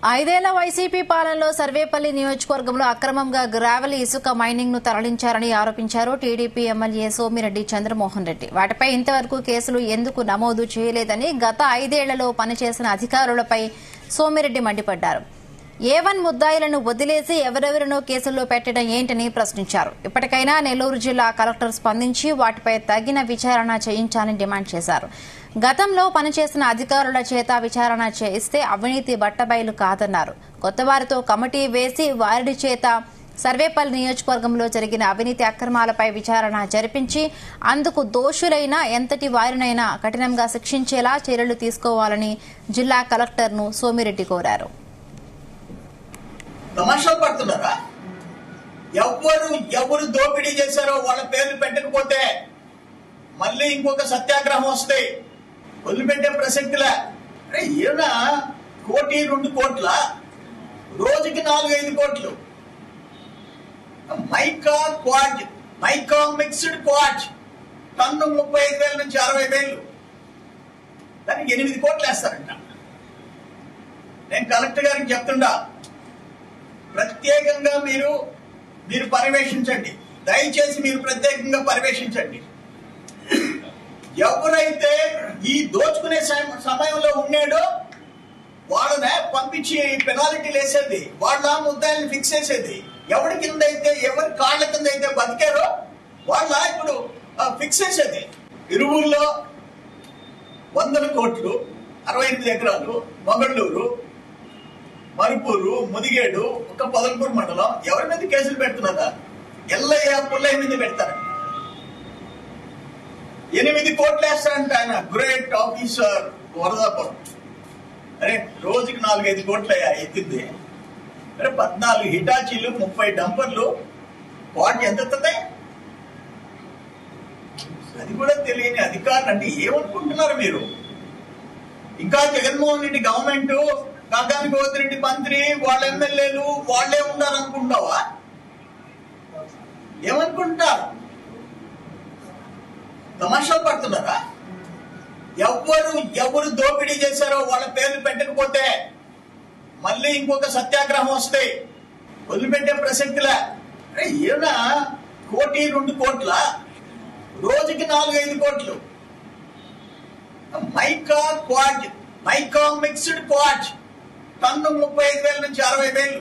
ఐదేళ్ల వైసీపీ పాలనలో సర్వేపల్లి నియోజకవర్గంలో అక్రమంగా గ్రావెల్ ఇసుక మైనింగ్ ను తరలించారని ఆరోపించారు టీడీపీ ఎమ్మెల్యే సోమిరెడ్డి చంద్రమోహన్ రెడ్డి. వాటిపై ఇంతవరకు కేసులు ఎందుకు నమోదు చేయలేదని గత 5 ఏళ్లలో పనిచేసిన అధికారులపై సోమిరెడ్డి మండిపడ్డారు. A1 ముద్దాయిలను వదిలేసి ఎవరెవరినో కేసుల్లో పెట్టడం ఏంటని ప్రశ్నించారు. ఇప్పటికైనా నెల్లూరు జిల్లా కలెక్టర్ స్పందించి వాటిపై తగిన విచారణ చేయించాలని డిమాండ్ చేశారు. గతంలో పనిచేసిన అధికారుల చేత విచారణ చేయిస్తే అవినీతి బట్టబయలు కాదన్నారు. కొత్తవారితో కమిటీ వేసి వారి చేత సర్వేపల్లి నియోజకవర్గంలో జరిగిన అవినీతి అక్రమాలపై విచారణ జరిపించి అందుకు దోషులైన ఎంతటి వారినైనా కఠినంగా శిక్షించేలా చర్యలు తీసుకోవాలని జిల్లా కలెక్టర్ను సోమిరెడ్డి కోరారు. తమాషా పడుతున్నారా? ఎవరు దోపిడీ చేశారో వాళ్ళ పేర్లు పెట్టకపోతే మళ్ళీ ఇంకొక సత్యాగ్రహం వస్తే వదిలిపెట్టే ప్రసక్తిలే. ఏమైనా 1 కోటి 2 కోట్ల రోజుకి 4-5 కోట్లు మైకా మిక్స్డ్ క్వార్జ్ టన్ను 35,000 నుంచి 60,000 దానికి 8 కోట్లు వేస్తారంట. నేను కలెక్టర్ గారికి చెప్తుండా, ప్రత్యేకంగా మీరు పర్యవేక్షించండి, దయచేసి మీరు ప్రత్యేకంగా పర్యవేక్షించండి. ఎవరైతే ఈ దోచుకునే సమయంలో ఉన్నాడో వాళ్ళనే పంపించి పెనాల్టీలు వేసేది, వాళ్ళ ముద్దాయిల్ని ఫిక్స్ చేసేది. ఎవరి కింద అయితే ఎవరి కాళ్ల కింద అయితే బతికారో వాళ్ళ ఇప్పుడు ఫిక్స్ చేసేది. ఇరువుల్లో 100 కోట్లు 68 ఎకరాలు, మొగళ్ళూరు, మరుపూరు, ముదిగేడు, ఒక పొదలపూరు మండలం ఎవరి మీద కేసులు పెడుతున్నారా? ఎల్లయ్య పుల్లయ్య మీద పెడతారు. 8 కోట్లు వేస్తారంట ఆయన, గ్రేట్ ఆఫీసర్ వరదాపురం. అరే రోజుకి 4-5 కోట్లు ఎత్తింది. అరే 14 హిటాచీలు, 30 డంపర్లు, వాటి ఎంత ఎత్తుతాయి? అది కూడా తెలియని అధికారులు అంటే ఏమనుకుంటున్నారు మీరు? ఇంకా జగన్మోహన్ రెడ్డి గవర్నమెంట్, కాకాని గోవిందరెడ్డి మంత్రి, వాళ్ళ ఎమ్మెల్యేలు వాళ్లే ఉండాలనుకుంటావా? ఏమనుకుంటారు? తమాషా పడుతున్నారా? ఎవరు దోపిడీ చేశారో వాళ్ళ పేర్లు పెట్టకపోతే మళ్ళీ ఇంకొక సత్యాగ్రహం వస్తే వదిలిపెట్టే ప్రసక్తిలే. ఏమైనా 1 కోటి 2 కోట్ల రోజుకి 4-5 కోట్లు మైకా మిక్స్డ్ క్వార్జ్ టన్ను 35,000 నుంచి 60,000